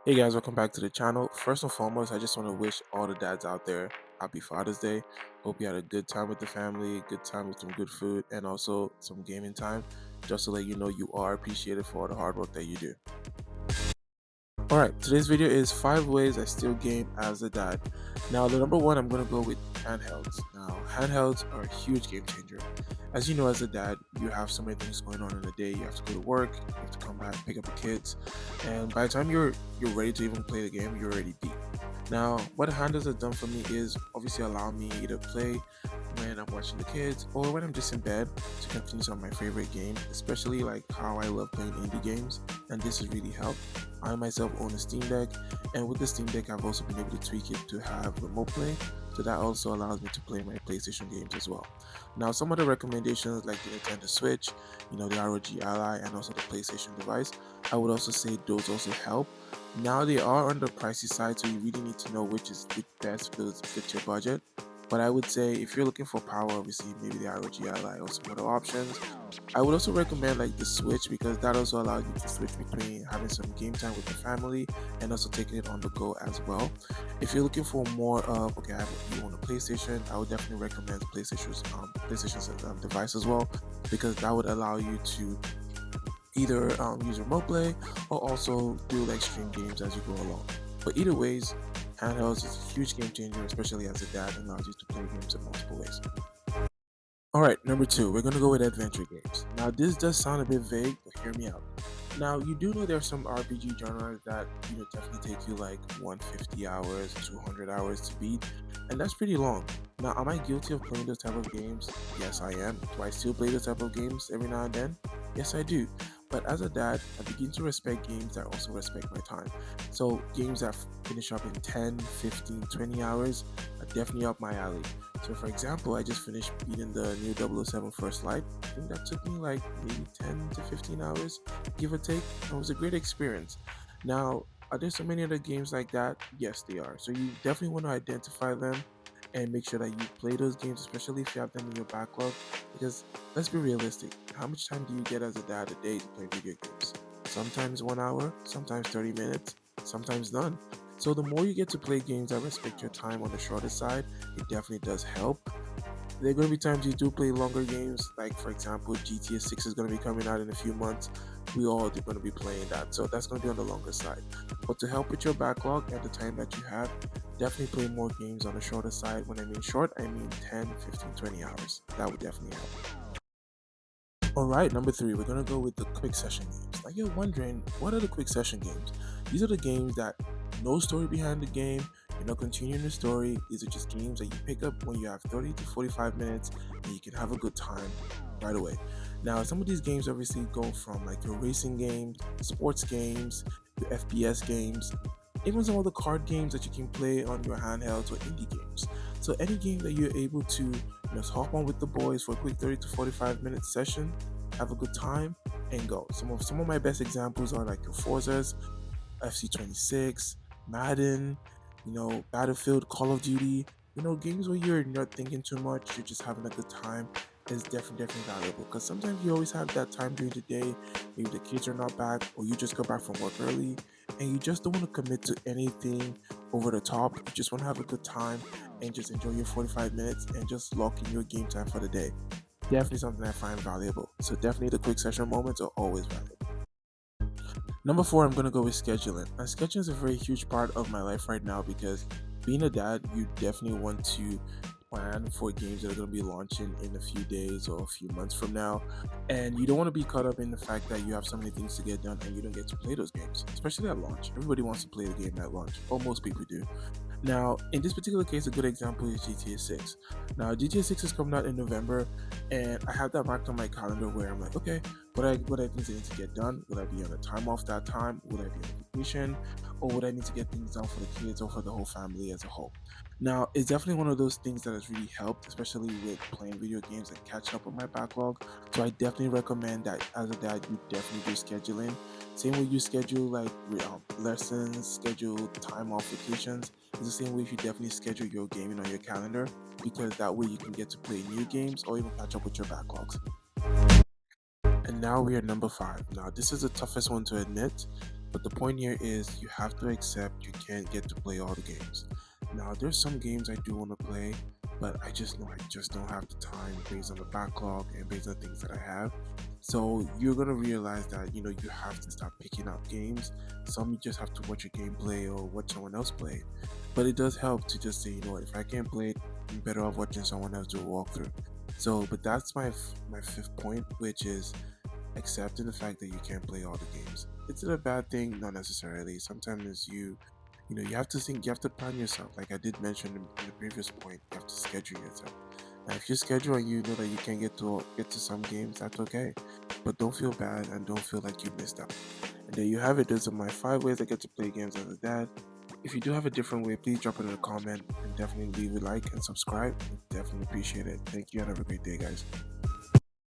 Hey guys, welcome back to the channel. First and foremost, I just want to wish all the dads out there happy Father's Day. Hope you had a good time with the family, good time with some good food, and also some gaming time. Just to let you know you are appreciated for all the hard work that you do. Alright, today's video is 5 ways I still game as a dad. Now, the number one, I'm going to go with handhelds. Now, handhelds are a huge game changer. As you know, as a dad, you have so many things going on in the day. You have to go to work, you have to come back, pick up the kids, and by the time you're ready to even play the game, you're already deep. Now, what handhelds have done for me is obviously allow me to play when I'm watching the kids or when I'm just in bed to continue some of my favorite games, especially like how I love playing indie games, and this has really helped. I myself own a Steam Deck, and with the Steam Deck, I've also been able to tweak it to have remote play, so that also allows me to play my PlayStation games as well. Now, some of the recommendations like the Nintendo Switch, the ROG Ally, and also the PlayStation device, I would also say those also help. Now they are on the pricey side, so you really need to know which best fits your budget. But I would say if you're looking for power, obviously maybe the ROG Ally or some other options. I would also recommend like the Switch because that also allows you to switch between having some game time with the family and also taking it on the go as well. If you're looking for more of you want a PlayStation, I would definitely recommend PlayStation's device as well because that would allow you to either use remote play or also do like stream games as you go along. But either ways, handhelds is a huge game changer, especially as a dad, and allows you to play games in multiple ways. Alright, number two, we're gonna go with adventure games. Now, this does sound a bit vague, but hear me out. Now, you do know there are some RPG genres that definitely take you like 150 hours, 200 hours to beat, and that's pretty long. Now, am I guilty of playing those type of games? Yes, I am. Do I still play those type of games every now and then? Yes, I do. But as a dad, I begin to respect games that also respect my time. So, games that finish up in 10, 15, 20 hours are definitely up my alley. So for example, I just finished beating the new 007 First Light. I think that took me like maybe 10 to 15 hours, give or take. It was a great experience. Now, are there so many other games like that? Yes, they are. So you definitely want to identify them and make sure that you play those games, especially if you have them in your backlog. Because let's be realistic, how much time do you get as a dad a day to play video games? Sometimes 1 hour, sometimes 30 minutes, sometimes none. So the more you get to play games that respect your time on the shorter side, it definitely does help. There are going to be times you do play longer games, like for example, GTA 6 is going to be coming out in a few months. We all are going to be playing that, so that's going to be on the longer side. But to help with your backlog and the time that you have, definitely play more games on the shorter side. When I mean short, I mean 10, 15, 20 hours. That would definitely help. Alright, number three, we're gonna go with the quick session games. Now you're wondering, what are the quick session games? These are the games that no story behind the game, you're not continuing the story. These are just games that you pick up when you have 30 to 45 minutes and you can have a good time right away. Now, some of these games obviously go from like your racing games, sports games, your FPS games, even some of the card games that you can play on your handhelds or indie games. So any game that you're able to just hop on with the boys for a quick 30 to 45 minute session, have a good time, and go. Some of my best examples are like your Forzas, FC 26, Madden, Battlefield, Call of Duty. Games where you're not thinking too much, you're just having a good time is definitely valuable because sometimes you always have that time during the day, maybe the kids are not back or you just got back from work early and you just don't want to commit to anything over the top. You just want to have a good time and just enjoy your 45 minutes and just lock in your game time for the day. Definitely something I find valuable. So definitely the quick session moments are always valuable. Number four, I'm gonna go with scheduling. And scheduling is a very huge part of my life right now because being a dad, you definitely want to plan for games that are going to be launching in a few days or a few months from now. And you don't want to be caught up in the fact that you have so many things to get done and you don't get to play those games, especially at launch. Everybody wants to play the game at launch, or most people do. Now, in this particular case, a good example is GTA 6. Now, GTA 6 is coming out in November, and I have that marked on my calendar where I'm like, okay, what I things I need to get done? Would I be on a time off that time? Would I be on vacation? Or would I need to get things done for the kids or for the whole family as a whole? Now, it's definitely one of those things that has really helped, especially with playing video games and catching up with my backlog. So I definitely recommend that as a dad, you definitely do scheduling. Same way you schedule like lessons, schedule time off vacations. It's the same way you definitely schedule your gaming on your calendar because that way you can get to play new games or even catch up with your backlogs. And now we are number five. Now, this is the toughest one to admit. But the point here is you have to accept you can't get to play all the games. Now, there's some games I do want to play, but I just know I just don't have the time based on the backlog and based on things that I have. So you're gonna realize that you have to start picking up games. Some you just have to watch a gameplay or watch someone else play it. But it does help to just say, what, if I can't play it, I'm better off watching someone else do a walkthrough. So, but that's my fifth point, which is accepting the fact that you can't play all the games. Is it a bad thing? Not necessarily. Sometimes you have to think, you have to plan yourself. Like I did mention in the previous point, you have to schedule yourself. Now, if you schedule and you know that you can't get to some games, that's okay. But don't feel bad and don't feel like you missed out. And there you have it. Those are my 5 ways I get to play games as a dad. If you do have a different way, please drop it in a comment and definitely leave a like and subscribe. I definitely appreciate it. Thank you and have a great day, guys.